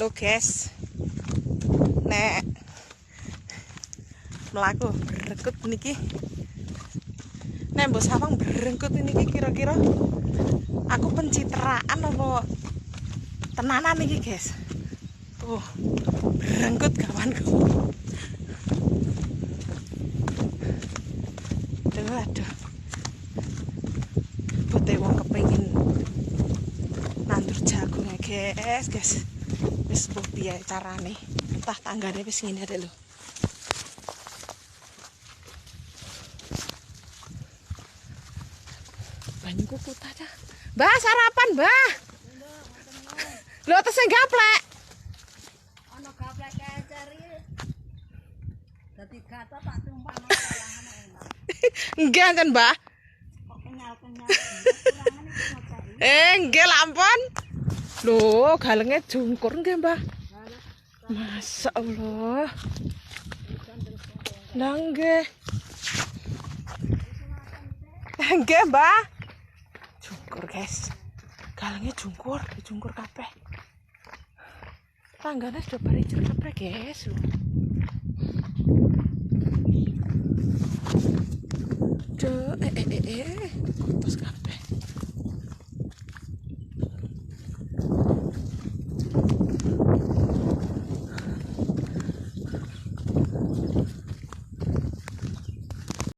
Lo guys, nek melaku berengkut niki, nek mbok sawang berengkut niki kira-kira aku pencitraan apa tenanan niki guys. Tuh berengkut kawanku. Aduh, bote wong kepengin nandur jagung ya guys. Wis mbok piye carane? Entah tanggane wis ngene lho. Banyu kuku aja. Mbah sarapan, Mbah. Lho tesih gaplek. Ana gaplek cari. Dadi gato tak tumpang salangan enak. Nggih kan, Mbah? Kok kenyal-kenyal. Nggih lampun. Lho, galenge jungkur nggih, Mbah. Masya Allah. Lah nggih. Nggih, Mbah. Jungkur, guys. Galenge jungkur kabeh. Tanggane sudah baricer kabeh, guys. Duh, Terus kabeh.